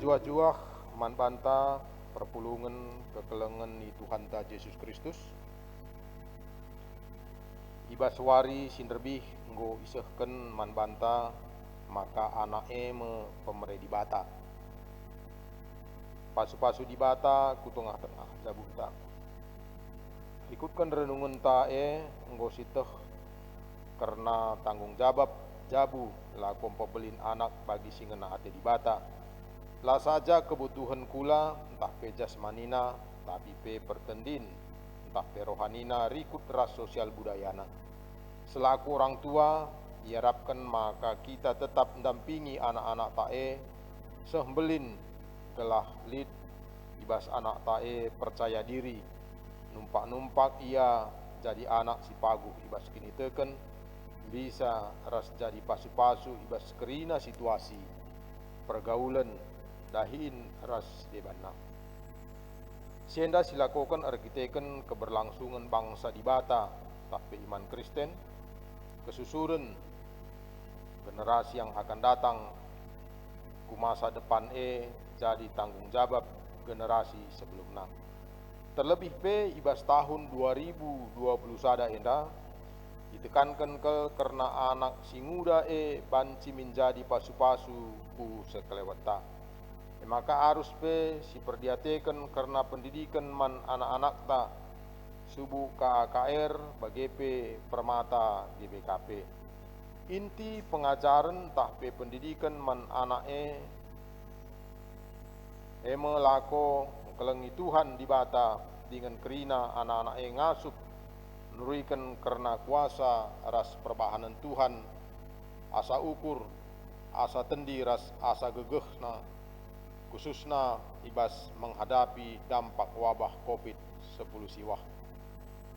mejuah-juah manbanta perpulungan kekelengan ni Tuhan ta Yesus Kristus. Iba suari sinderbih nggo isehken manbanta maka anake me pemere di bata. Pasu-pasu di bata ku tengah-tengah jabunta. Ikutkan renungan tae nggo siteh karena tanggung jawab jabu lakom pebelin anak bagi singena ate di bata. Lah saja kebutuhan kula entah pe jasmanina tapi pe pertendin entah pe rohanina rikut ras sosial budayana. Selaku orang tua diharapkan maka kita tetap mendampingi anak-anak tae sehembelin gelah lid ibas anak tae percaya diri numpak-numpak ia jadi anak si paguh ibas kini teken bisa ras jadi pasu-pasu ibas kerina situasi pergaulan dahin ras debana. Sienda silakokan arkiteken keberlangsungan bangsa di bata tapi iman Kristen kesusuran generasi yang akan datang ku masa depan jadi tanggung jawab generasi sebelumnya. Terlebih pe ibas tahun 2020 sada enda ditekankan ke karena anak si muda banci menjadi pasu-pasu ku sekelewata. Maka harus pe si perdiatekan karena pendidikan man anak-anak ta subuh KKR bagepe permata GBKP. Inti pengajaran tah pe pendidikan man anak melako kelengi Tuhan di bata dengan kerina anak-anak ngasup nurikan karena kuasa ras perbahanan Tuhan asa ukur asa tendi ras asa gegehna khususna ibas menghadapi dampak wabah COVID-10 siwah.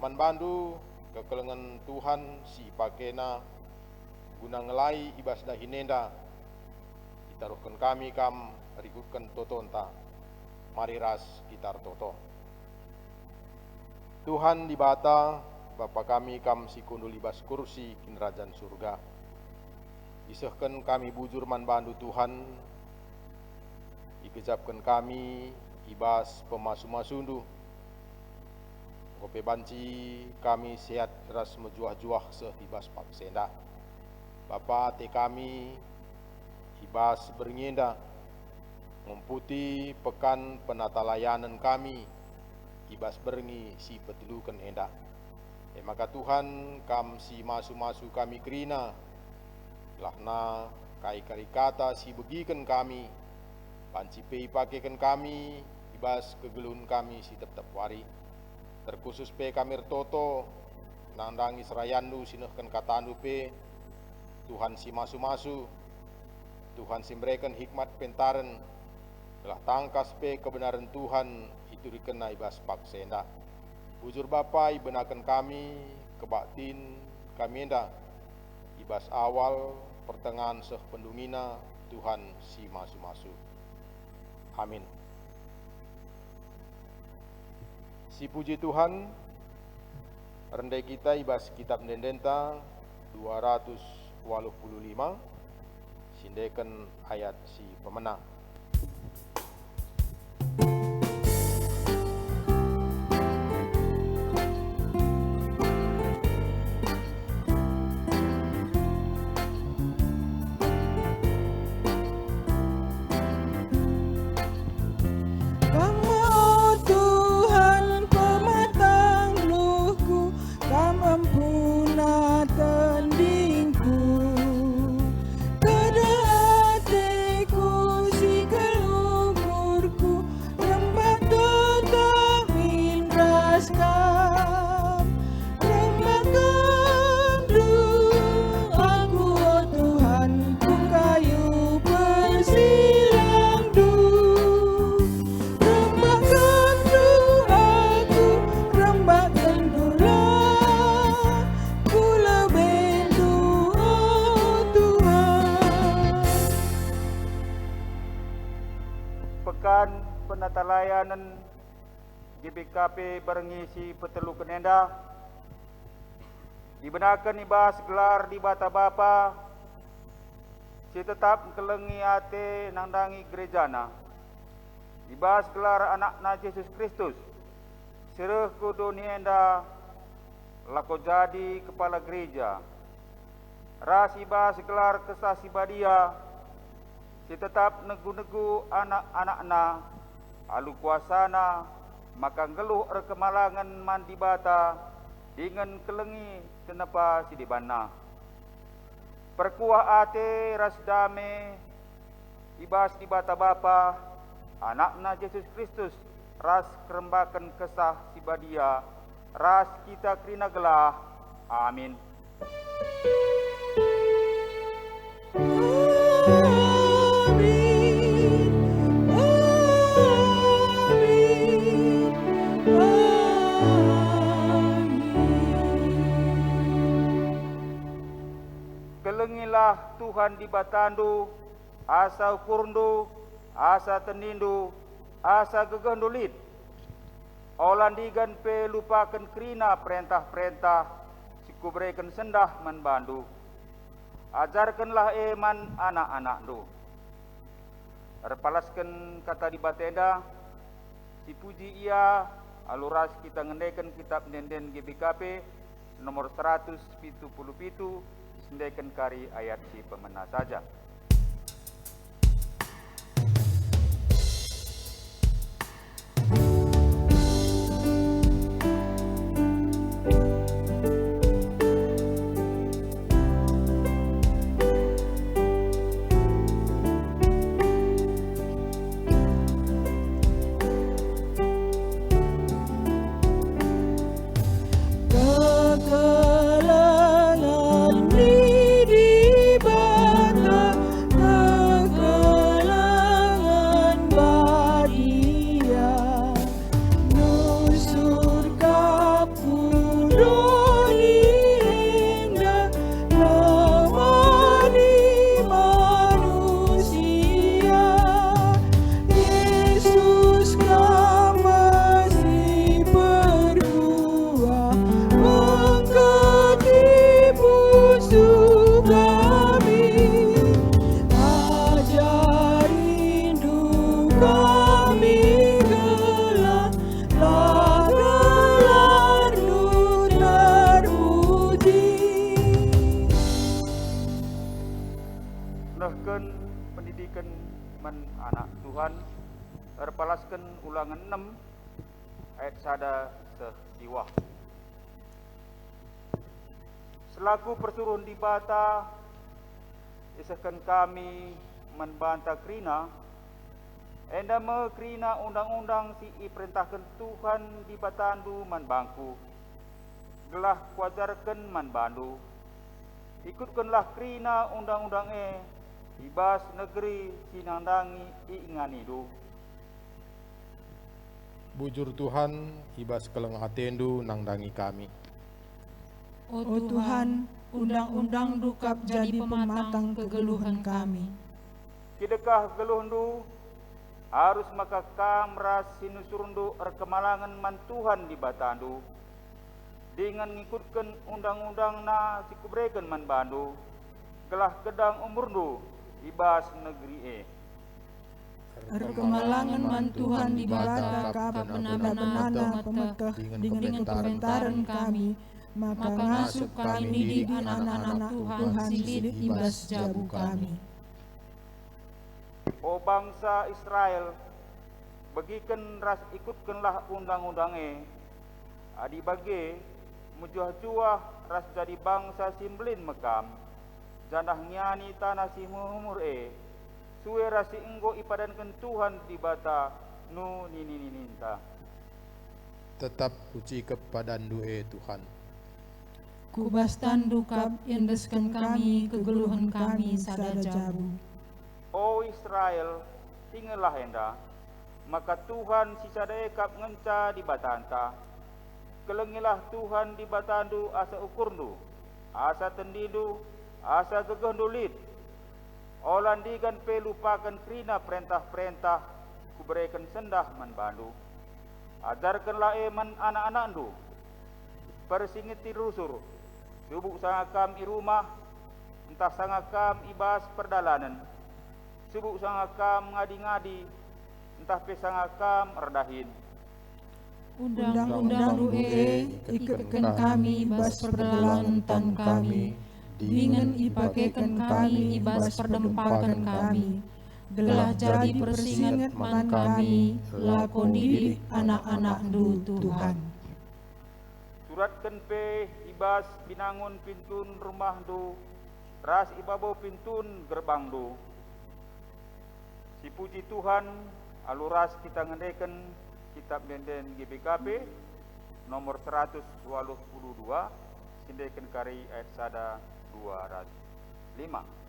Manbandu kekelengan Tuhan si pakena guna ngelai ibas dahinenda ditaruhkan kami kam rikutkan totonta mari ras kitar toto. Tuhan di bata Bapa kami kam si kundul ibas kursi kinrajan surga. Isehkan kami bujur manbandu Tuhan ikejapkan kami ibas pemasu-masundu gope banci kami sehat ras mejuah-juah sehibas paksenda. Bapa te kami ibas bernyenda memputi pekan penata layanan kami ibas berngi si petilukan enda. Maka Tuhan kam si masu-masu kami kerina lahna kai kari kata si begikan kami panci pe pakekan kami ibas kegelun kami si tetap wari terkhusus pe kami toto nandangi serayandu sinehkan katandu pe Tuhan si masu-masu Tuhan si memberikan hikmat pentaren telah tangkas pe kebenaran Tuhan itu dikena ibas paksenda. Bujur Bapa ibenakan kami kebaktin kami enda ibas awal pertengahan seh pendungina Tuhan si masu-masu. Amin. Si puji Tuhan rendai kita ibas kitab Dendenta 285 sindekan ayat si pemenang. Pekan penata layanan GBKP berngisi petelu kenenda dibenakan ibas gelar di bata bapa si tetap kelengi ate nandangi gerejana ibas gelar anakna Yesus Kristus, sireh kudu nienda lako jadi kepala gereja. Ras ibas gelar kesah sibadia, si tetap negu-negu anak-anakna, alu kuasana, maka ngeluh rekemalangan mandi bata, dengan kelengi kenapa si dibana. Perkuah ate ras dame, ibas di bata bapa, anakna Yesus Kristus, ras kerembakan kesah sibadia, ras kita kerina gelah. Amin. Kelengilah Tuhan di batandu, asa ukurndu, asa tenindu, asa gegendulit. Olandigan pe lupakan kerina perintah-perintah, sikubrekan sendah manbandu. Ajarkanlah eman anak-anakndu. Repalaskan kata di batenda, si puji ia, aluras kita ngendekan kitab nenden GBKP nomor 177, sendekan kari ayat si pemena saja. Pendidikan men anak Tuhan, terpalaskan ulangan 6 ayat sada sesiwah. Selaku persuruhan di bata, isahkan kami membantah kerina, enda me kerina undang-undang si perintahkan Tuhan di batandu man bangku, gelah kuajarkan man bandu, ikutkanlah kerina undang-undang ibas negeri sinandangi ingganidu. Bujur Tuhan, ibas keleng atendu nangdangi kami. O Tuhan, undang-undang dukap jadi pematang kegeluhan kami. Kidekah geluhndu, harus maka kamras sinusurundu erkemalangan man Tuhan di batandu, dengan ngikutkan undang-undang na sikubrekan man bandu, gelah gedang umurndu, ibas negeri Erkemalangan man Tuhan di bata kap benar-benar pemekeh dengan kepentaran kami, maka ngasup kami di anak-anak Tuhan silit ibas jabu kami. O bangsa Israel, bagikan ras ikutkanlah undang-undang adi bage mujuah-juah ras jadi bangsa simblin mekam, janah nyani tanah si mumur suwe rasi enggo ipadankan Tuhan di bata nu nini-nininta. Tetap puji kepadandu Tuhan. Kubastan dukap endeskan kami kegeluhan kami sada jabu. O Israel, tinggallah enda, maka Tuhan sisada ekap ngenca di batanta. Kelengilah Tuhan di batandu asa ukurnu, asa tendidu, asa gegendulit. Olandigan pe lupakan kerina perintah-perintah kuberikan sendah man bandu. Ajarkanlah eman anak-anakndu, persingiti rusur, subuk sangakam i rumah, entah sangakam ibas perdalanan, subuk sangakam ngadi-ngadi, entah pesangakam erdahin. Undang-undang rue ikutkan kami bas pergelangan tan kami, dengan ipakekan kami ibas perdempakan kami, gelah jadi persingat man kami, lakon didik anak-anak du Tuhan. Suratkan pe ibas binangun pintun rumah du, ras ibabo pintun gerbang du. Si puji Tuhan, aluras kita ngendekan kitab denden GBKP nomor 182, sindekan kari ayat sada 205.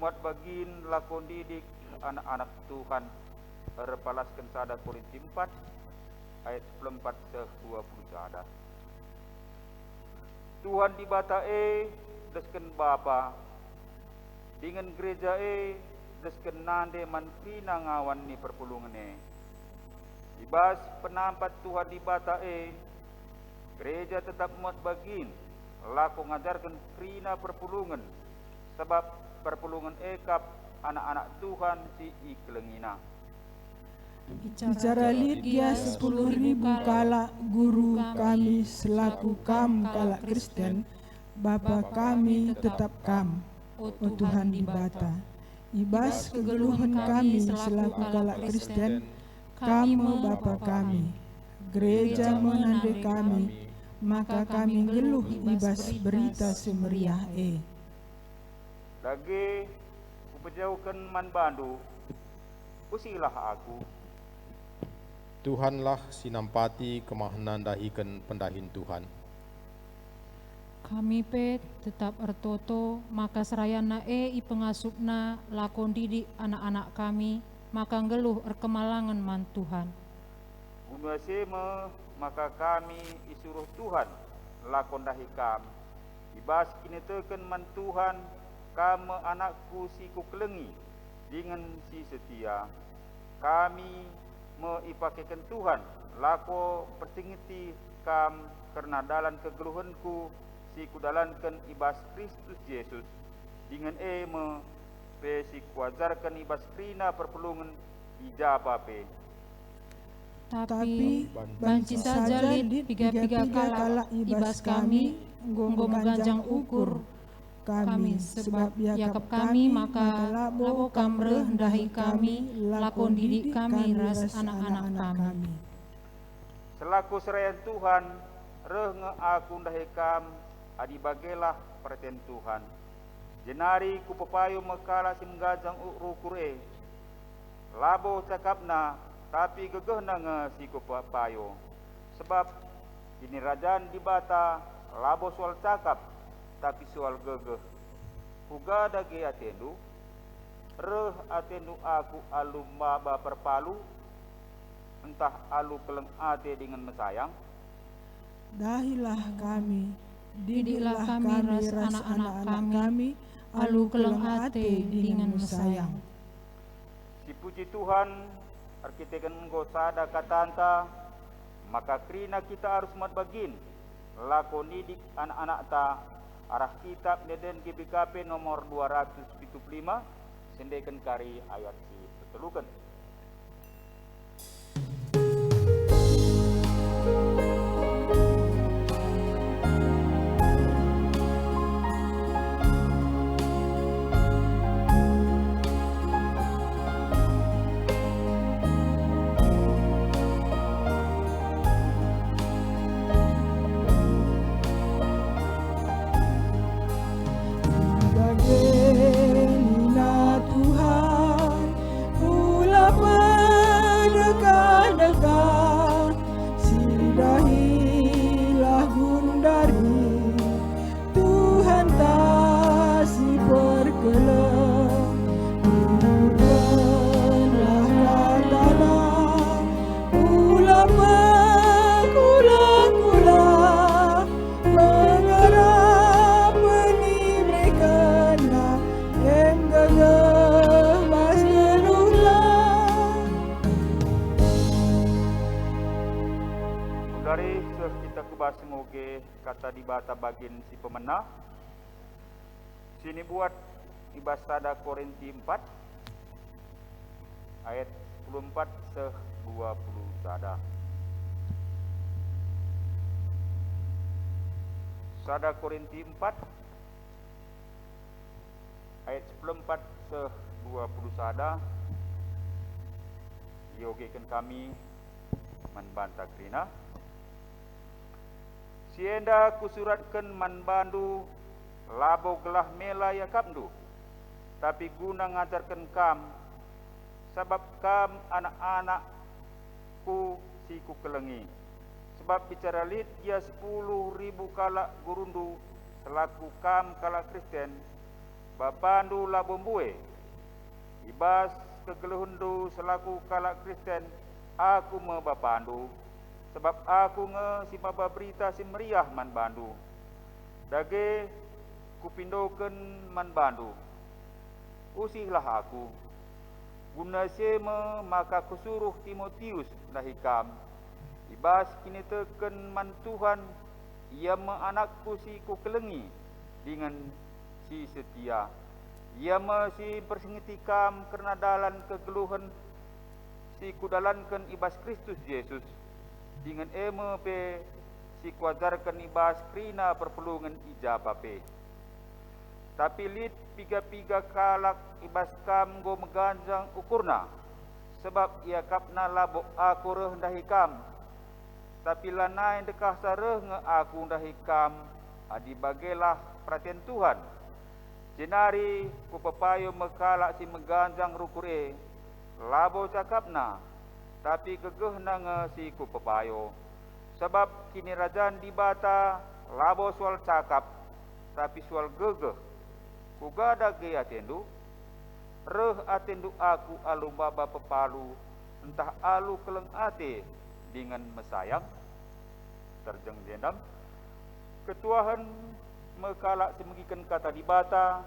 muat bagin lakon didik anak-anak Tuhan repalaskan sada Korinti 4 ayat 14 se 20 sada. Tuhan di bata desken bapa dengan gereja desken nande man pina ngawan ni perpulungan ibas penampat Tuhan di bata gereja tetap muat bagin laku ngajarkan krina perpulungan sebab perpulungan ekap anak-anak Tuhan si iklengina. Bicara Lydia 10.000 kala guru kami selaku kam kala Kristen, Bapa kami tetap kam, O Tuhan di bata. Ibas kegeluhan kami selaku kala Kristen, kamu Bapa kami. Gereja menande kami, maka kami geluh ibas berita semeriah Lagi kupejaukan man bandu, usilah aku. Tuhanlah sinampati kemahanandahikan pendahin Tuhan. Kami pe tetap ertoto, maka serayana i pengasupna lakon didik anak-anak kami, maka ngeluh erkemalangan man Tuhan. Unuaseme maka kami isuruh Tuhan lakon dahi kam. Ibas kini teken man Tuhan, kame anakku si kuklengi dengan si setia. kami meipakekan Tuhan lako persingiti kam karena dalan kegeluhanku si kudalankan ibas Kristus Yesus dengan me pe si kuajarkan ibas krina perpulungan ijabape. Tapi banci saja lid piga-piga kala ibas kami nggo meganjang ukur kami sebab yakap kami maka labo kamre hendahi kami lakon didik kami ras anak-anak kami. Selaku serayan Tuhan reh nge aku ndahi kam adi bagelah perhatian Tuhan. Jenari ku pepayo mekala si menggajang ukur labo cakapna tapi gegehna nge si ku pepayo. Sebab ini rajaan di bata labo soal cakap tapi soal gegeh. Huga dagi atendu reh atendu aku alum baba perpalu entah alu keleng ate dengan mesayang. dahilah kami, Didiklah kami ras anak-anak kami, alu keleng ate dengan mesayang. Si puji Tuhan, arkiteken engkau sada katanta, maka krina kita harus matbagin, lakoni dik anak-anak ta, arah kitab Neden GBKP nomor 275, sendekan kari ayat si petelukan. Baginda Tuhan, pula berdekat-dekat, sidahilah gundari, Tuhan tak si berkelem, bukanlah katana, pula kula-kula, mengarap penibrekana, yang gagah masyarulah. Dari kita kubas ngoge kata di bata bagin si pemenah. Sini buat ibas sada Korinti 4 ayat 14 seh 20 sada. Sada Korinti 4 ayat 14 seh 20 sada. Yogekan kami manbanta krina. Sienda kusuratkan manbandu labo gelah mela yakapndu, tapi guna ngajarkan kam, sebab kam anak-anakku si ku kelengi. Sebab bicara lid ia 10.000 kala gurundu, selaku kam kala Kristen, bapandu labo mbue. Ibas kegeluhundu selaku kala Kristen, aku me bapandu. Sebab aku nge si baba berita si meriah man bandu. Dage kupindoken man bandu. Usihlah aku. Guna seme maka kusuruh Timotius lahikam. Ibas kini teken man Tuhan, ia me anakku si ku kelengi dengan si setia. Ia me si persingitikam kerana dalan kegeluhan si kudalankan ibas Kristus Yesus. Dengan pe si kuajarkan ibas krina perpulungan ijabape. Tapi lid piga-piga kalak ibas kam go meganjang ukurna. Sebab ia kapna labo aku reh ndahi kam. Tapi lanai dekah sareh nge aku ndahi kam. Adi bagelah perhatian Tuhan. Jenari ku pepayo mekalak si meganjang rukure. Labo cakapna. Tapi gegehna nge si ku pepayo. Sebab kini rajaan di bata labo soal cakap, tapi soal gegeh. Kugada ge atendu, reh atendu aku alu baba pepalu, entah alu keleng ate dengan mesayang. Terjeng jendam, ketuahan mekalak semegikan kata di bata,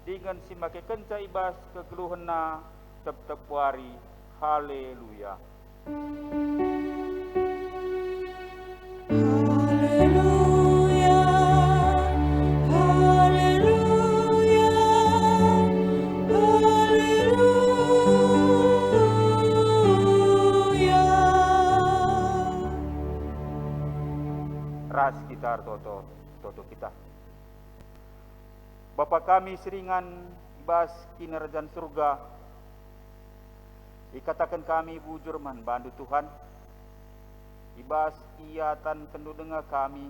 dengan si make kenca ibas kegeluhena tep-tep wari, Haleluya. Haleluya, haleluya, haleluya. Ras kita toto kita. Bapa kami seringan ibas kinerjan surga, ikatakan kami bujur man bandu Tuhan, ibas iatan kendu dengar kami,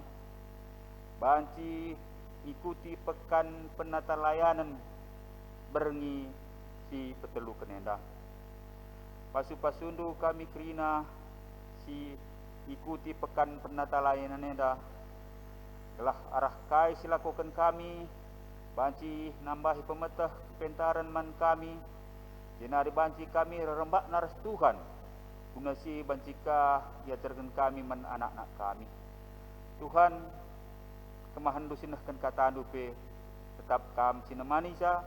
banci ikuti pekan penata layanan berengi si petelu kenenda. Pasu-pasundu kami kerina si ikuti pekan penata layanan enda, telah arah kai silakukan kami, banci nambahi pemetah kepentaran man kami, jenari banci kami rembak naras Tuhan, guna si bancika ia tergen kami man anak-anak kami. Tuhan, kemahan dusinahkan kata andupe, tetap kam sinemanisa,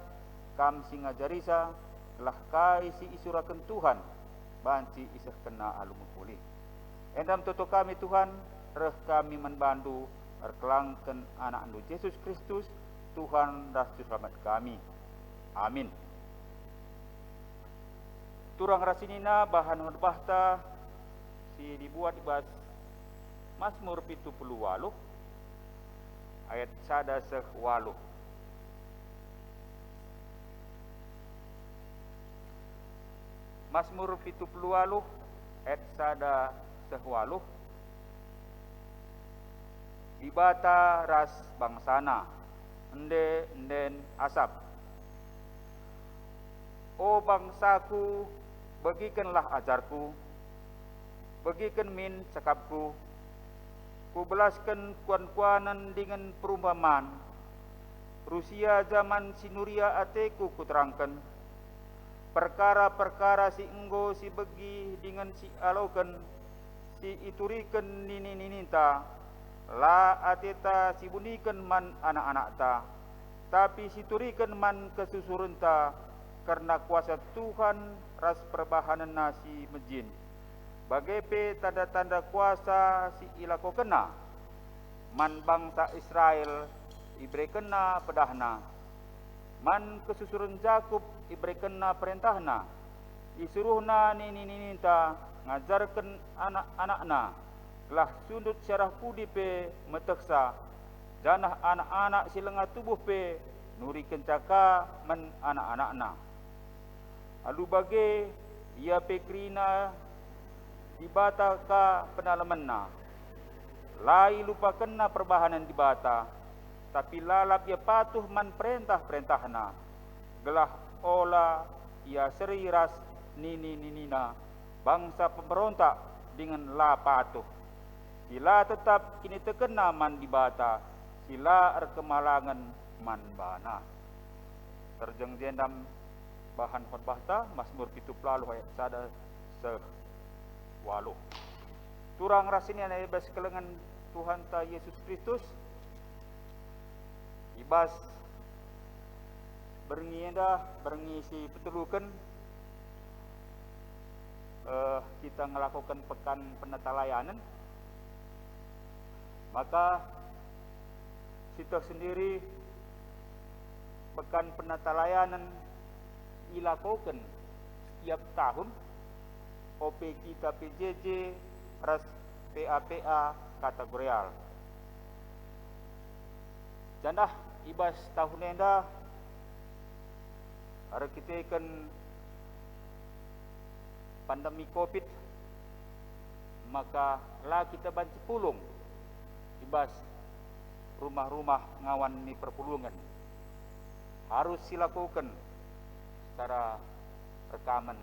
kam singajarisa, telah kai si isurakan Tuhan, banci isah kena alumukuli. Endam toto kami Tuhan, reh kami menbandu, erkelangkan anak andu Yesus Kristus, Tuhan dan selamat kami. Amin. Turang rasinina bahan khotbahta si dibuat ibas Mazmur 78 ayat 1 8. Mazmur 78 ayat 1 8. Ibata ras bangsana enden asap. O bangsaku, bagikanlah ajarku, bagikan min cakapku, ku belaskan kuan-kuanan dengan perumpamaan, Rusia zaman sinuria ateku kuterangkan, perkara-perkara si enggo si begi dengan si alaukan, si iturikan nini-nininta, la ateta si bunikan man anak-anak ta, tapi si turikan man kesusurenta, karena kuasa Tuhan ras perbahanan nasi mejin. Bagepe tanda-tanda kuasa si ilako kena, man bangsa Israel ibre kena pedahna, man kesusuran Jakub ibre kena perintahna, isuruhna nini-nininta ngajarkan anak-anakna, telah sundut syarah kudipe meteksa, janah anak-anak silengah tubuh pe nuri kencaka men anak-anakna. Alu bage ia pekrina dibata ka penalamanna, lai lupakanna perbahanan dibata, tapi lalap ia patuh man perintah-perintahna, gelah ola ia seriras nini-ninina, bangsa pemberontak dengan la patuh. Sila tetap kini terkena man dibata, sila erkemalangan man bana. Terjeng jendam bahan khotbahta Mazmur 70 ayat 1 8. Turang rasinian ibas kelengan Tuhan ta Yesus Kristus, ibas berngienda berngisi petelukan, kita melakukan pekan penata layanan, maka kita sendiri pekan penata layanan ilakokan setiap tahun. OP kita PJJ ras PAPA kategorial. Jandah ibas tahun enda hari kita kan pandemi Covid, maka lah kita banci pulung ibas rumah-rumah ngawan ni perpulungan. Harus silakukan secara rekaman.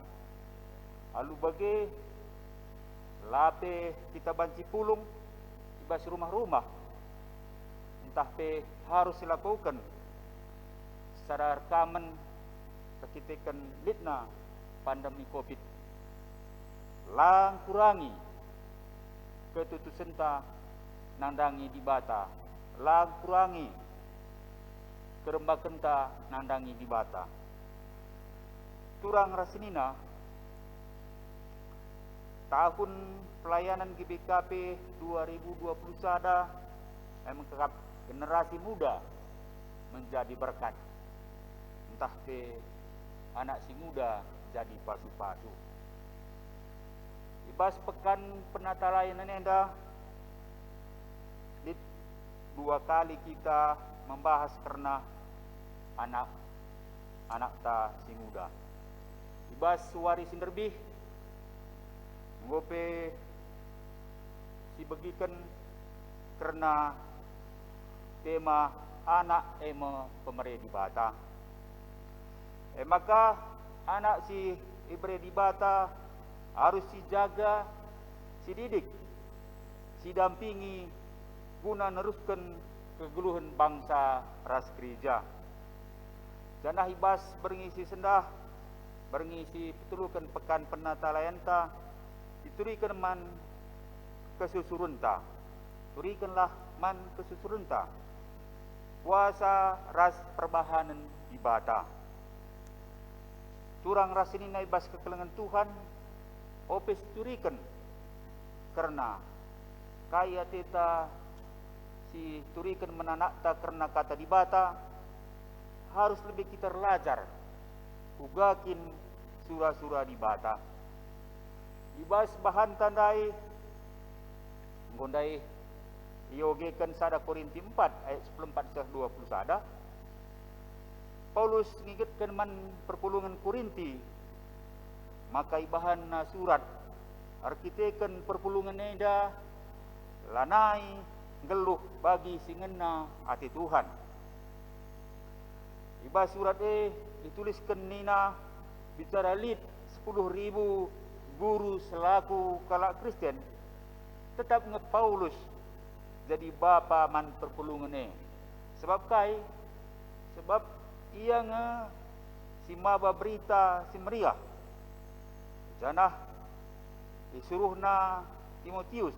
Lalu bagi lape kita banci pulung ibas rumah-rumah, entah pe harus dilakukan secara rekaman sekitakan litna pandemi Covid. Lang kurangi ketutusan ta nandangi di bata, lang kurangi kerembakan ta nandangi di bata. Turang rasinina tahun pelayanan GBKP 2020 sada mengangkat generasi muda menjadi berkat. Entah ke anak si muda jadi pasu-pasu. Ibas pekan penata layanan enda, 2 kali kita membahas karena anak ta si muda. Ibas suari sinderbih ngope si begikan karena tema anak pemerintah di bata. Maka anak si ibre di bata harus dijaga, dididik, didampingi guna neruskan kegeluhan bangsa ras gereja. Janah ibas berngisi sendah, berngisi petulukan pekan penata layanta, diturikan man kesusurunta, turikanlah man kesusurunta, kuasa ras perbahanan ibada. Turang ras ini naibas kekelengan Tuhan, opes turikan, karena kaya teta si turikan menanakta karena kata dibata, harus lebih kita belajar, ugakin surah-surah dibata. Ibas bahan tandai, ngondai iogekan sada Korinti 4 ayat 14-20 sada. Paulus ngigetkan man perpulungan Korinti, maka ibahan na surat arkiteken perpulungan eda lanai geluh bagi singena ati Tuhan. Iba surat dituliskan nina bicara lid 10.000 guru selaku kalak Kristen, tetap nge Paulus jadi bapa man perpulungan sebab ia nge si maba berita si meriah janah disuruhna Timotius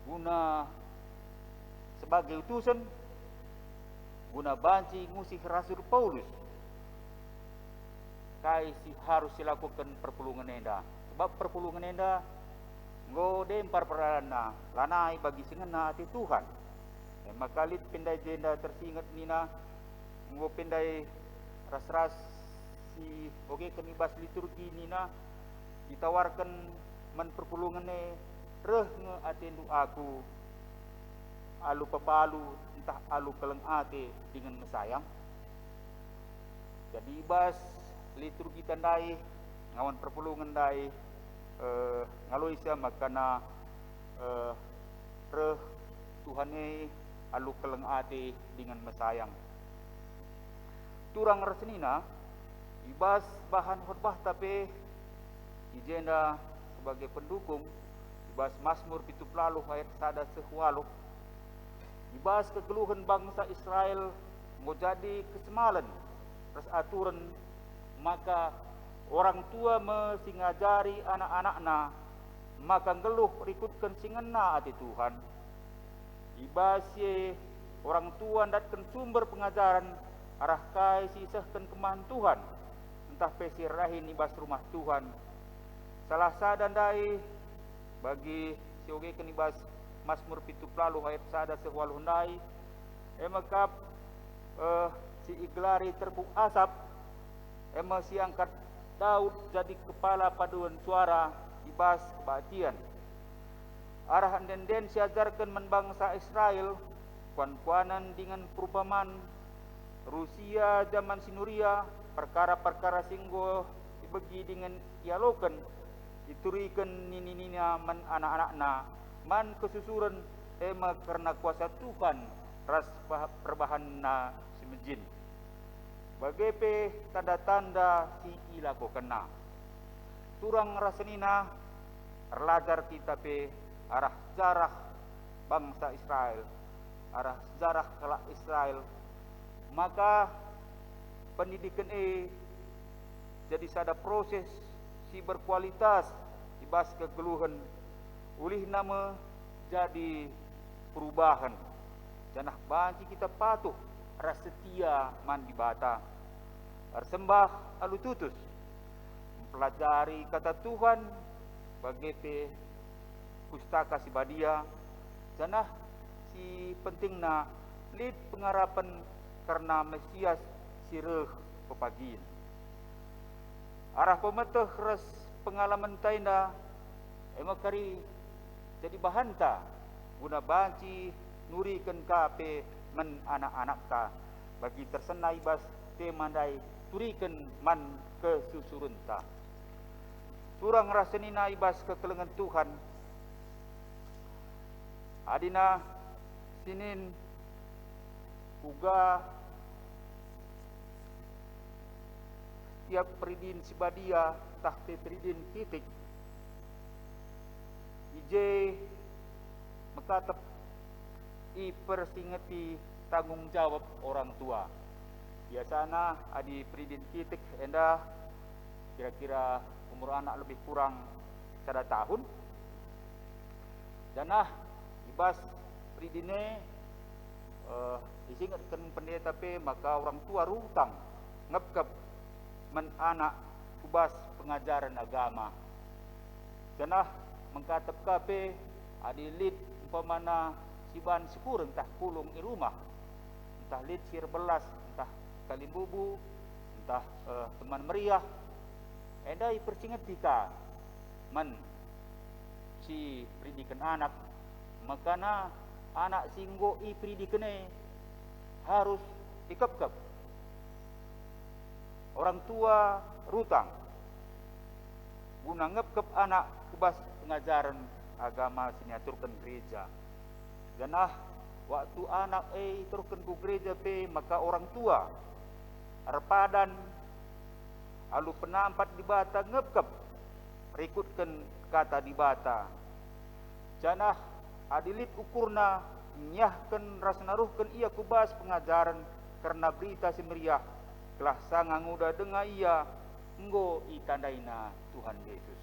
guna sebagai utusan guna banci ngusih Rasul Paulus kai si harus dilakukan perpulungan enda, sebab perpulungan enda ngodempar perana lanai bagi singena hati Tuhan. Maka lit pendai jenda tersingat nina ngo pendai ras-ras si oge kenibas liturgi nina ditawarkan man perpulungan reh nge atendu aku alu pepalu entah alu keleng ate dengan mesayang. Jadi ibas liturgi tandai ngawan perpulungan dai ngaloi sia makana reh Tuhane alu keleng ate dengan mesayang. Turang resnina ibas bahan khotbah tapi ijenda sebagai pendukung ibas Mazmur 70 ayat 1 ibas kegeluhan bangsa Israel mau jadi kesemalan ras aturan, maka orang tua mesti ngajari anak-anakna maka ngeluh rikutkan singena ati Tuhan. Ibas orang tua datkan sumber pengajaran arah kai sisahkan kemahan Tuhan entah pesir rahin ibas rumah Tuhan. Salah sadandai bagi sioge kenibas Mazmur 70 ayat 1 sewalundai maka si iglari terbuk asap si angkat Daud jadi kepala paduan suara ibas kebatian. Arahan den siajarkan menbangsa Israel kuan-kuanan dengan perubahan Rusia zaman sinuria perkara-perkara singgo dibagi dengan dialogen diturikan nini-nina man anak-anakna man kesusuran karena kuasa Tuhan ras perbahanna simejin bagai tanda-tanda si ilako kena turang rasenina erlajar kita arah sejarah bangsa Israel, arah sejarah kelak Israel, maka pendidikan jadi sada proses si berkualitas ibas kegeluhan ulih nama jadi perubahan janah banci kita patuh ras setia man dibata sembah alu tutus mempelajari kata Tuhan bagi pe pustaka si badia janah si pentingna lid pengarapan karena Mesias sireh pepagin arah pemeteh res pengalaman taina emakari jadi bahanta guna banci nurikan kape men anak-anak ta bagi tersenai bas te mandai turikan man kesusurun ta turang rasenina ibas kekelengan Tuhan adina sinin uga tiap peridin sibadia tahte peridin titik ije mekatep i persingeti tanggung jawab orang tua biasana adi peridin titik endah kira-kira umur anak lebih kurang 1 tahun janah ibas peridine disingatkan pendeta pe maka orang tua rutang ngepkep men anak kubas pengajaran agama janah mengkatep kape adilit umpamana siban sepur entah kulung i rumah entah lid sir belas entah kalimbubu entah teman meriah endai persingetika men si pendidikan anak makana anak singgo i pendidikane harus dikep-kep orang tua rutang guna ngep-kep anak kubas pengajaran agama siniaturkan gereja janah waktu anak turken ku gereja pe maka orang tua arpadan alu penampat di bata ngep-kep rikutkan kata di bata janah adilit ukurna nyahkan rasnaruhkan ia kubas pengajaran karena berita semeriah telah sangang udah dengar ia enggo itandaina Tuhan Yesus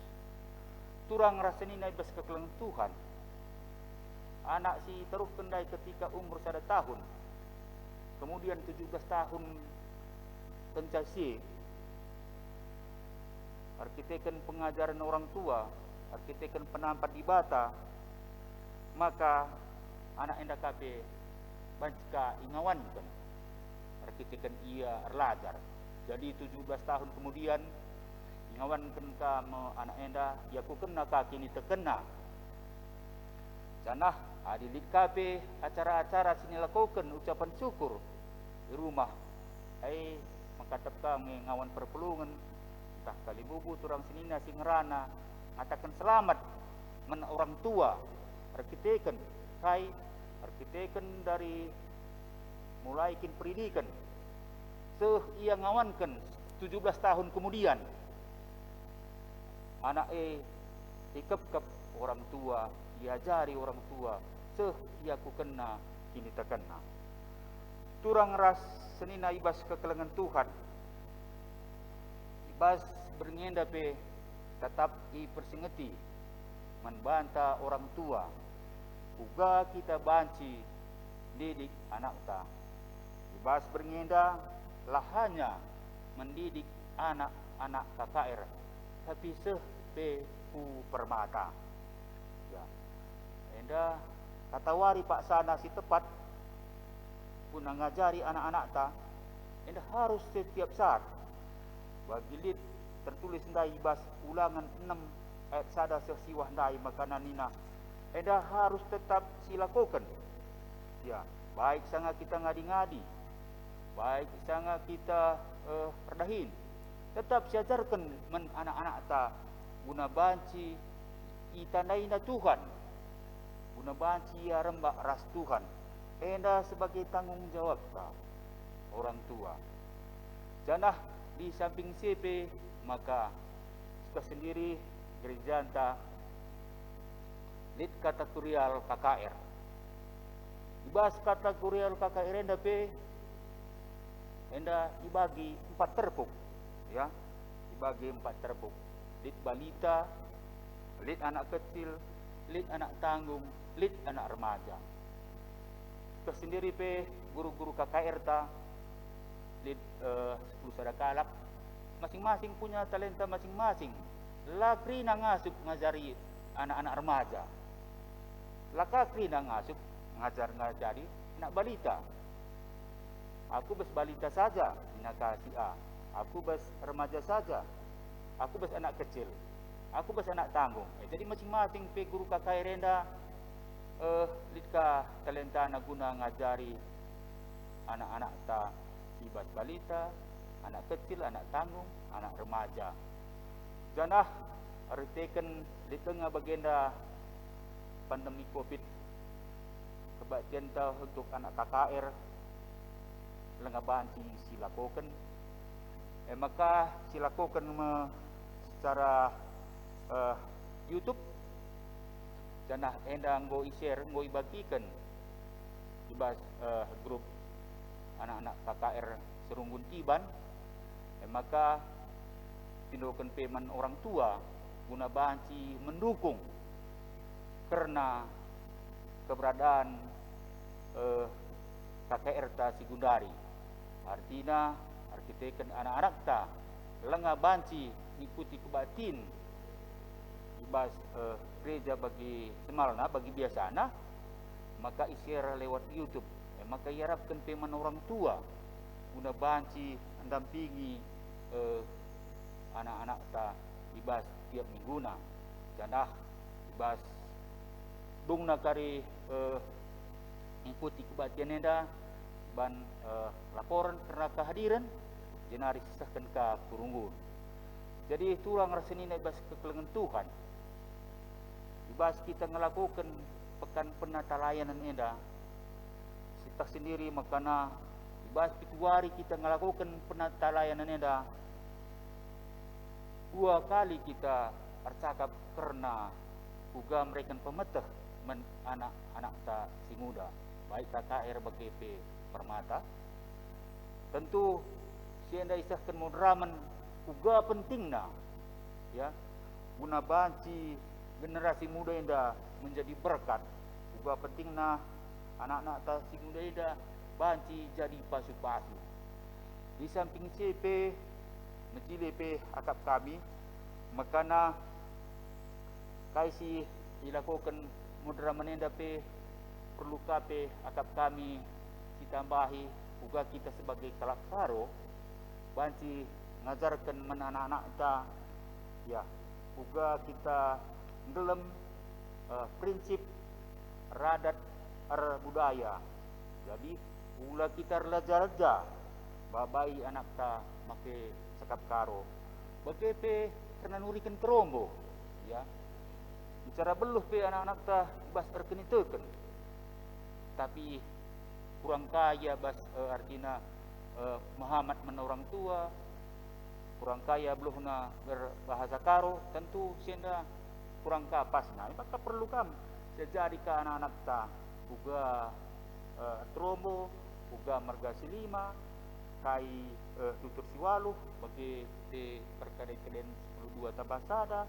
turang rasenina ibas kekeleng Tuhan anak si teruh kendai ketika umur 1 tahun kemudian 17 tahun pencasi arkiteken pengajaran orang tua arkiteken penampat di bata maka anak endak kape banca ingawankan arkiteken ia erlajar jadi 17 tahun kemudian ingawankan ka anak enda ia ku kena kaki ni terkena janah adilit kape acara-acara sini lakukan ucapan syukur di rumah mengkatap kami ngawan perpelungan entah kalibubu turang sinina singerana ngatakan selamat men orang tua arkiteken kai arkiteken dari mulai kin pendidikan ia ngawankan 17 tahun kemudian anak dikep-kep orang tua diajari orang tua ia ku kena kini terkena turang ras senina ibas kekelengan Tuhan ibas berngenda pe tetap i persingeti membanta orang tua uga kita banci didik anak ta ibas berngenda lah hanya mendidik anak-anak KKR tapi pe pu permata ya enda katawari Pak Sana si tepat pun ngajari anak-anak ta enda harus setiap saat bagi lid tertulis ndai ibas ulangan 6 ayat sada sesiwah ndai makanan nina enda harus tetap silakukan ya baik sangat kita ngadi-ngadi baik sangat kita perdahin tetap siajarkan men anak-anak ta guna banci itandaina Tuhan guna banci ya rembak ras Tuhan enda sebagai tanggung jawab ta orang tua janah di samping CP maka suka sendiri gereja ta lid kategorial KKR dibahas kategorial KKR enda dibagi 4 terpuk ya dibagi 4 terpuk lid balita lid anak kecil lid anak tanggung lid anak remaja tersendiri guru-guru KKR ta lid 10 sadakalak masing-masing punya talenta masing-masing lakri na ngasup ngajari anak-anak remaja, lakakri na ngasup ngajari anak balita. Aku bes balita saja, nakasi A. Aku bes remaja saja. Aku bes anak kecil. Aku bes anak tanggung. Jadi masing-masing pe guru kakai renda litka talenta na guna ngajari anak-anak ta ibas balita, anak kecil, anak tanggung, anak remaja. Janah artikan di tengah bagenda pandemi Covid kebaktian ta untuk anak KKR lengaban silakokan. Maka silakokan secara YouTube janah endang go i-share, go ibagikan di grup anak-anak KKR Serunggun Tiban. Maka tindakan peman orang tua guna banci mendukung karena keberadaan KKR ta Sigundari. Artinya arkiteken anak-anak ta lenga banci ikuti kebatin ibas gereja bagi semalna bagi biasana, maka i-share lewat YouTube. Maka iharapkan peman orang tua guna banci mendampingi anak-anak ta ibas tiap mingguna. Janah ibas dung nakari ikuti kebatian enda ban laporan karena kehadiran jenari sisahkan ke kurunggun. Jadi tulang rasani ibas kekelengan Tuhan. Ibas kita ngelakukan pekan penata layanan enda kita sendiri, makana ibas pituari kita ngelakukan penata layanan enda 2 kali kita bercakap karena juga mereka pemetah anak-anak ta si muda baik KKR BGP Permata. Tentu sienda isahkan modraman juga pentingna ya guna banci generasi muda enda menjadi berkat. Juga pentingna anak-anak ta si muda enda banci jadi pasu-pasu. Di samping CP mencilepe akap kami makana kaisi dilakukan modraman enda pe perlu kape akap kami ditambahi juga kita sebagai kalaksaro banci ngajarkan anak-anak ta ya juga kita dalam prinsip radat budaya. Jadi ula kita raja-raja babai anak ta make sekap karo BGP karena nurikan terombo ya bicara beluh pe anak-anak ta bas erkeniteukeun tapi kurang kaya bas artina Muhammad men orang tua kurang kaya beluhna berbahasa karo, tentu sienda kurang kapasna. Maka perlu kam sejadi ka anak-anak ta juga trombo juga marga silima kai tutur siwaluh bagi di perkara keden 12 tabasada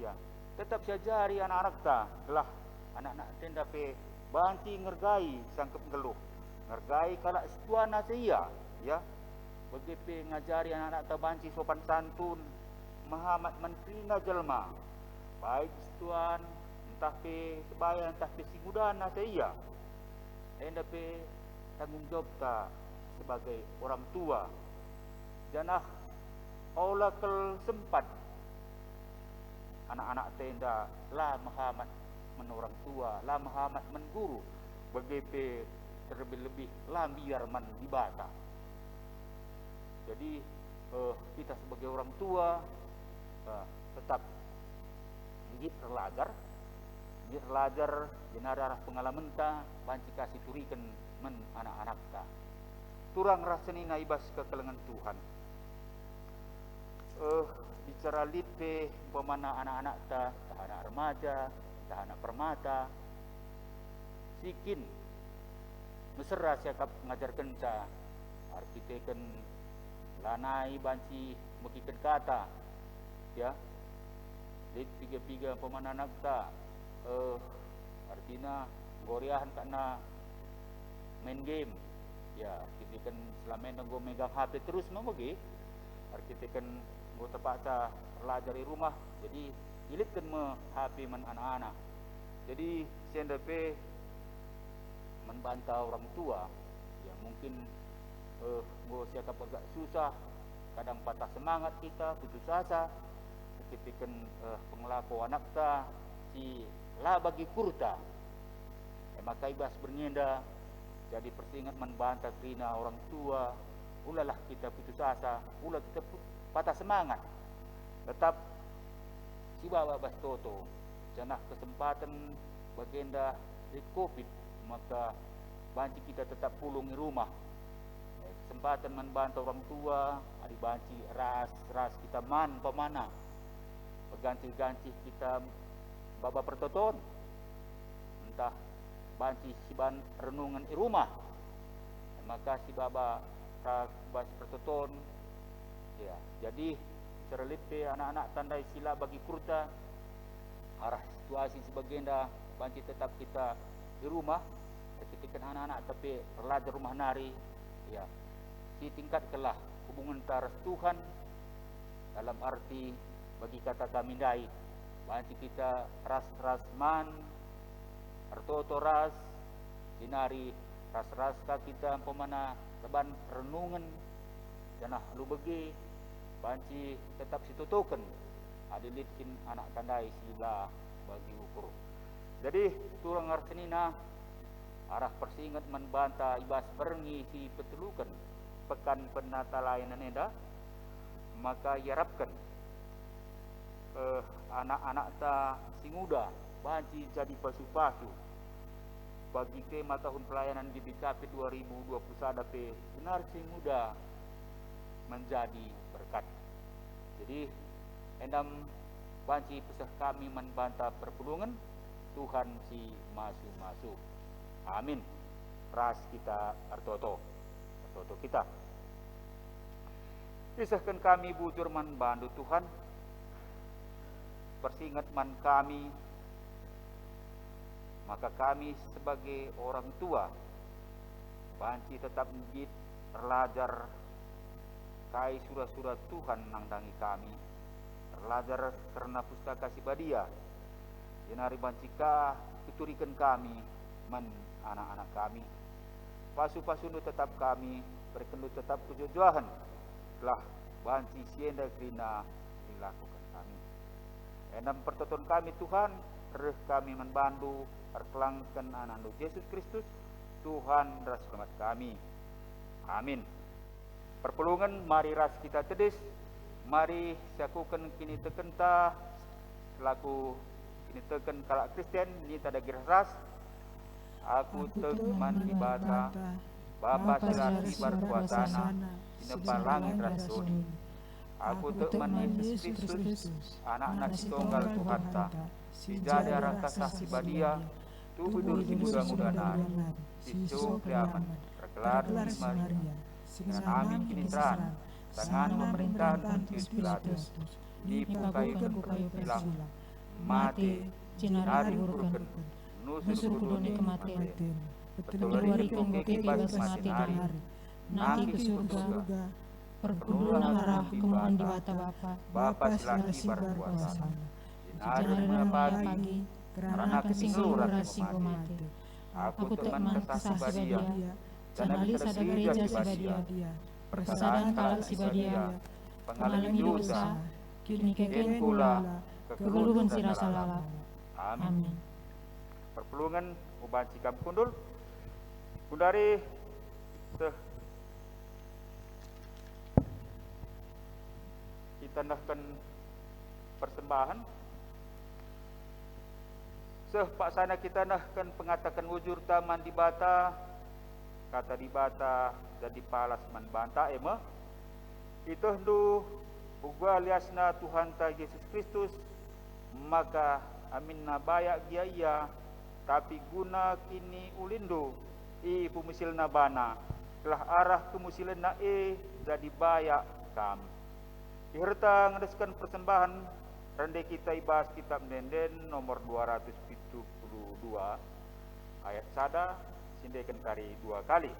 ya tetap sajari anak-anak ta lah anak-anak tenda pe banti ngergai sangkep geluh ngergai kala setuana seia ya begitu ngajari anak-anak ta banci sopan santun Muhammad menteri ngajelma baik setuan entah pe sebaya entah pe sigudana seia tenda pe tanggung jawab ta sebagai orang tua janah aula kel sempat anak-anak tenda lah Muhammad men orang tua lah Muhammad men guru begitu terlebih-lebih lah biar man dibata. Jadi kita sebagai orang tua tetap gigit terlajar jenarah pengalaman ta banci kasih turikan men anak-anak ta turang rasani naibas kekelengan Tuhan. Bicara lipe pemana anak-anak ta anak remaja ta anak permata sikin mesra siakap ngajarkan ca arkiteken lanai banci mekikan kata ya lit piga-piga pemana anak ta artinya goriahan karena main game ya arkiteken selama nanggo megang HP terus mau bagi arkiteken gue terpaksa belajar di rumah, jadi ilitkan me HP men anak-anak. Jadi CNDP membantah orang tua, ya mungkin gue siapa agak susah, kadang patah semangat kita, putus asa, ketika pengelaku anak ta si lah bagi kurta, maka ibas bernyenda, jadi persingkat membantah krina orang tua, ulalah kita putus asa, ulah kita patah semangat. Tetap si Bapak Bastoto janah kesempatan bagenda di COVID, maka banci kita tetap pulung di rumah. Kesempatan membantu orang tua, adi banci ras kita pemana, peganti-ganti kita Bapak pertoton, entah banci si ban renungan di rumah, maka si Bapak ras pertoton, ya jadi serelipe anak-anak tandai sila bagi kurta arah situasi sebagenda banci tetap kita di rumah, ketika anak-anak tapi belajar rumah nari, ya si tingkatkanlah hubungan antara Tuhan dalam arti bagi kata kami dai banci kita ras man artoto ras dinari ras kita pemana teban renungan janah lu begi banci tetap situtukan adilitkin anak tandai sila bagi ukur. Jadi turang arsenina arah persingat membantah ibas berengi si petelukan pekan penata layanan enda, maka yarapkan anak-anak ta si muda banci jadi pasu-pasu bagi tema tahun pelayanan di BKP 2021 benar si muda menjadi berkat. Jadi endam banci pesah kami membantah perpulungan Tuhan si masuk. Amin. Ras kita artoto kita. Pisahkan kami bujur membantu Tuhan. Persingat man kami, maka kami sebagai orang tua banci tetap menjid belajar kai surah-surah Tuhan nangdangi kami, belajar karena pustaka Sibadia jenari bancika tuturikan kami men anak-anak kami pasu-pasundu tetap kami berkendu tetap kejojohan telah banci sienda krina dilakukan kami enam pertoton kami Tuhan reh kami membantu perkelangkan anandu Yesus Kristus Tuhan ras selamat kami. Amin. Perpulungan mari ras kita tedis, mari sakukan kini tekenta selaku kini teken kalak Kristen ini tada ras aku teman ibadah Bapa selagi berkuasana sinepa langit ras doni aku teman Yesus Kristus anak-anak si tunggal Tuhan ta si jada rangka saksi badia tubuh si muda-muda nari si kiaman tergelar di Maria dengan amin kini terang tangan pemerintahan Pontius Pilatus dipukai bilang mati cinari hurkan nusur kudoni kematian betul-betul kebebas mati hari nanti ke surga perkebunan arah kemudian di Bapa selagi berkuasa dinari pagi karena keseluruhan rasingku mati aku teman kesah Sibadia janalis ada gereja Sibadia perkesadan kalak Sibadia pengalami dosa kini keken pula kegeluhan si rasa lalap. Amin. Perpulungan ubanci kam kundul kundari kita nahkan persembahan pak sana kita nahkan pengatakan wujur taman di bata kata di bata jadi palas man banta ema itu hendu uga liasna Tuhan ta Yesus Kristus maka amin na bayak giaya tapi guna kini ulindo pumisil na bana telah arah kemusilan na jadi bayak kam diherta ngedeskan persembahan rende kita ibas kitab Denden nomor 272 ayat sada sindekan kari 2 kali.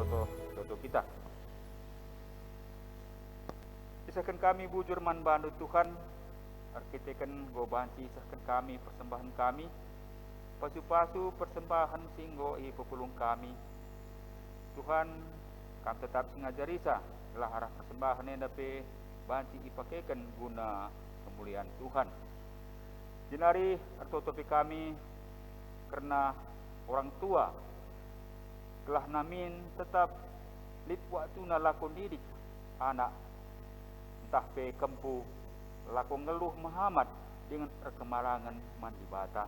toto kita. Isahkan kami bujur man bandu Tuhan, arkiteken go banci isahkan kami persembahan kami, pasu-pasu persembahan singgo i pepulung kami. Tuhan, kami tetap singajarisa telah arah persembahan yang dapat banci ipakaikan guna kemuliaan Tuhan. Jenari artotopi kami karena orang tua telah namin tetap lip waktu na lakon didik anak entah pe kempu lakon ngeluh Muhammad dengan perkemarangan mandibata.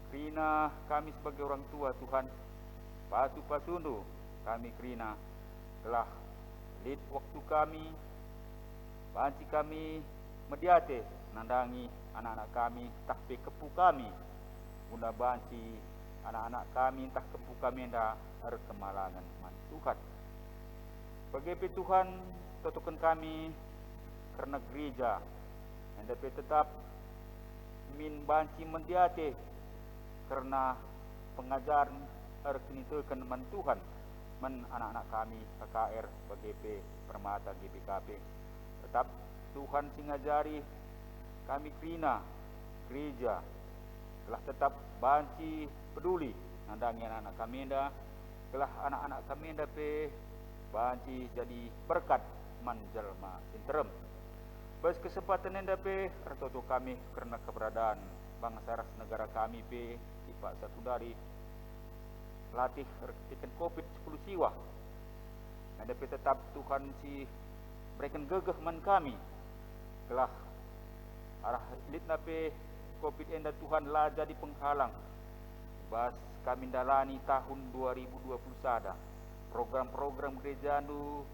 Krina kami sebagai orang tua Tuhan, pasu-pasundu kami krina telah lip waktu kami, banci kami mediate nandangi anak-anak kami entah pe kepu kami guna banci anak-anak kami entah kepu kami nda perkemarangan man Tuhan. Bagi Tuhan tutukan kami karena gereja yang dapat tetap min banci mendiate karena pengajaran erkenitekan man Tuhan man anak-anak kami KKR BGP Permata GPKP. Tetap Tuhan singajari kami krina gereja telah tetap banci peduli nandangi anak-anak kami nda, telah anak-anak kami nda pe banci jadi berkat manjelma interim. Bas kesempatan yang dapat artoto kami karena keberadaan bangsa ras negara kami pe Pak Sakudari latih rekikan COVID-10 siwa. Yang dapat tetap Tuhan si berikan gegah man kami telah arah lit nape COVID enda Tuhan lah jadi penghalang. Bas kami dalani tahun 2020 sada program-program gereja nu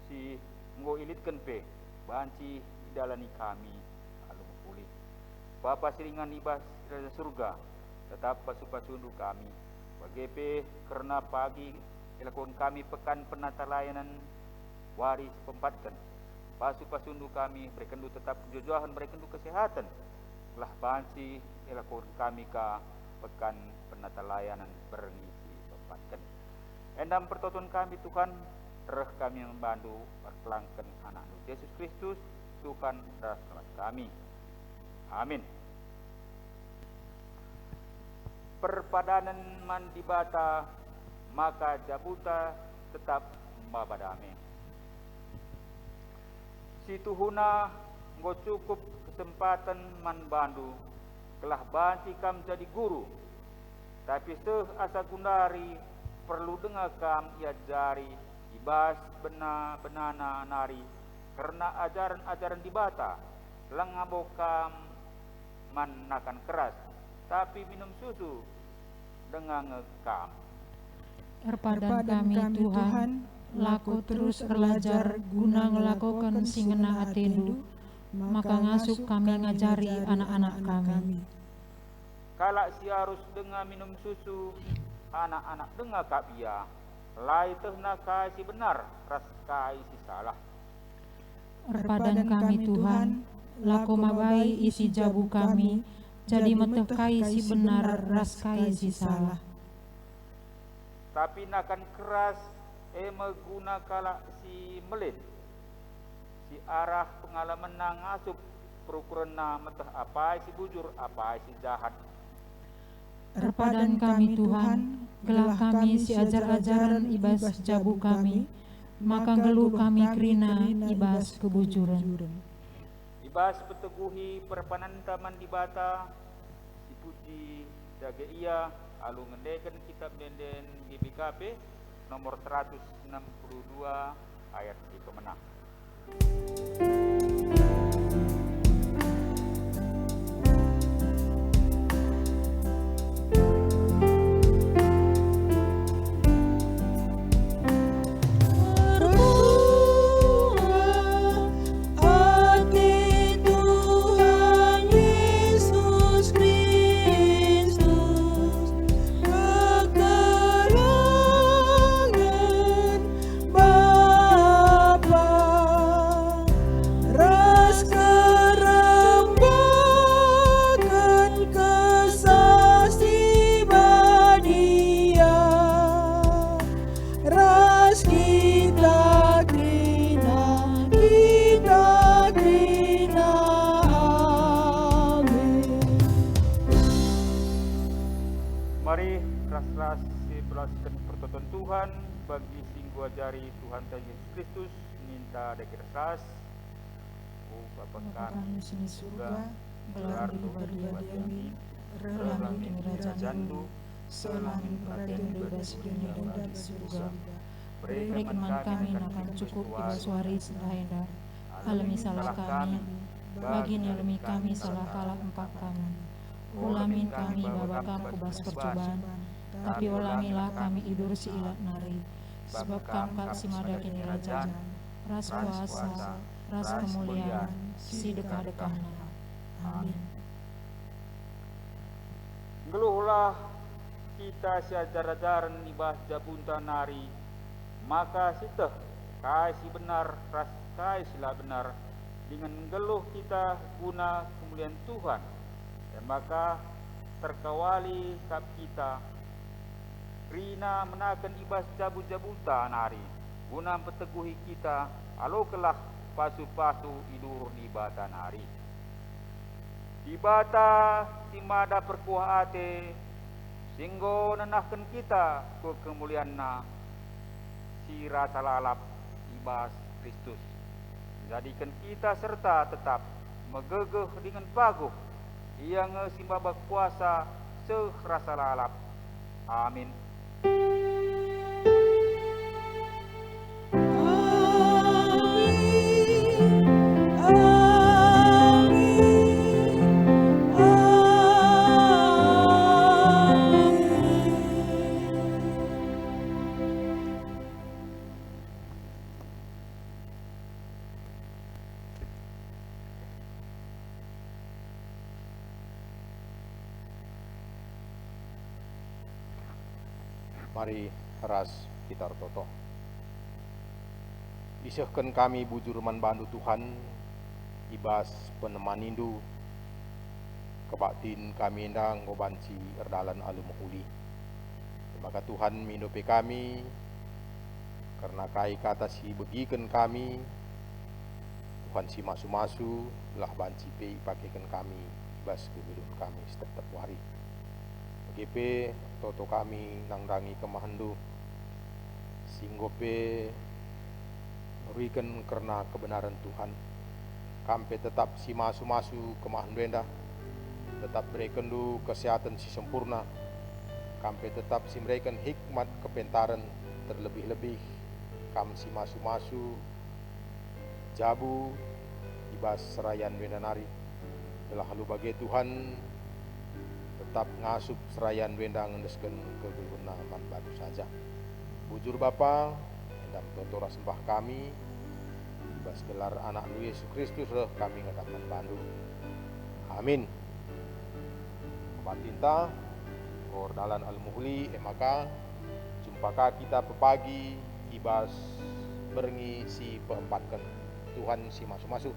si ngo ilitkan pe banci dalani kami alu pulih. Bapa siringan ibas raja surga tetap pasu-pasundu kami. BGP karena pagi ilakon kami pekan penata layanan waris pempatkan. Pasu-pasundu kami berikan du tetap kejujuhan, berikan du kesehatan. Telah banci ilakon kami ka pekan penata layanan berngisi pempatkan. Endam pertotun kami Tuhan, reh kami yang membantu perkelangkan anak Yesus Kristus Tuhan dan Selamat kami. Amin. Perpadanan mandibata maka jabuta tetap mabadame. Situhuna nggo cukup kesempatan man bandu telah banci kam jadi guru. Tapi seh asa gundari perlu dengar kam iajari ibas benana nari karena ajaran-ajaran dibata langabokam manakan keras tapi minum susu dengan ngekam. Erpadan kami Tuhan, laku terus belajar guna ngelakukan singena atendu, maka ngasup kami ngajari anak-anak kami. Kalak si harus dengar minum susu, anak-anak dengar kapia, lai tehna kasi benar, ras kasi salah. Erpadan kami Tuhan, laku mabai isi jabu kami, jadi meteh kaisi benar, ras kaisi salah. Tapi nakan keras meguna kalak si melin, si arah pengalaman nang asup perukuran meteh apa si bujur apa si jahat. Erpadan kami Tuhan, gelah kami si ajar-ajaran ibas jabu kami, maka geluh kami krina ibas kebujuran. Ibas peteguhi perpanan taman dibata, dipuji jaga ia, alu ngendekan kitab denden GBKP nomor 162 ayat di pemenang. Kristus kita terina, amin. Mari ras-ras belaskan pertolongan Tuhan bagi singgu ajari Tuhan Yesus Kristus minta dari ras. Oh Bapa kami di surga, gelar gelar Tuhan kami, relami relami kerajaanmu, selami perhatian bebas dunia dan di surga. Berikan kami akan cukup ibas waris dahenda. Alami salah kami, bagi nilmi kami salah kalah empat kami. Ulamin kami bawa kami kubas percobaan, tapi ulamilah kami idur si ilat nari. Sebab kami si mada kini rajaan, ras kuasa, ras kemuliaan, si dekah-dekahna. Amin. Ngeluhlah kita seajar-ajaran ibas jabunta nari, maka siteh kasih benar ras kasihlah benar dengan ngeluh kita guna kemuliaan Tuhan, dan maka terkawali kap kita rina menakan ibas jabu-jabunta nari guna peteguhi kita alokelah pasu-pasu idur di bata nari. Di bata timada perkuah ate singgo nenahkan kita ke kemuliaan si rasa lalap ibas Kristus. Jadikan kita serta tetap megegeh dengan paguh yang simbah kuasa serasa lalap. Amin. Mari ras kita toto. Isehkan kami bujur manbantu Tuhan, ibas penemanindu, kebaktin kami endang ngobanci erdalan alu mahuli. Maka Tuhan mindope kami, karena kai kata si begiken kami, Tuhan si masu-masu, lah banci pe pakaikan kami, ibas kebidun kami setiap hari. GP toto kami nangdangi kemahandu singgope ruikan karena kebenaran Tuhan kampe tetap si masu-masu kemahandu endah tetap berikan du kesehatan si sempurna kampe tetap si berikan hikmat kepentaran terlebih-lebih kam si masu-masu jabu ibas serayan wendanari telah halu bagi Tuhan tetap ngasup serayan wendang ngendesken keguna manbadu saja. Bujur Bapa, endam totora sembah kami, ibas gelar anak lu Yesus Kristus kami ngedak manbandu. Amin. Batinta, kordalan al-muhli, maka jumpaka kita pepagi ibas berengi si peempatkan Tuhan si masuk-masuk.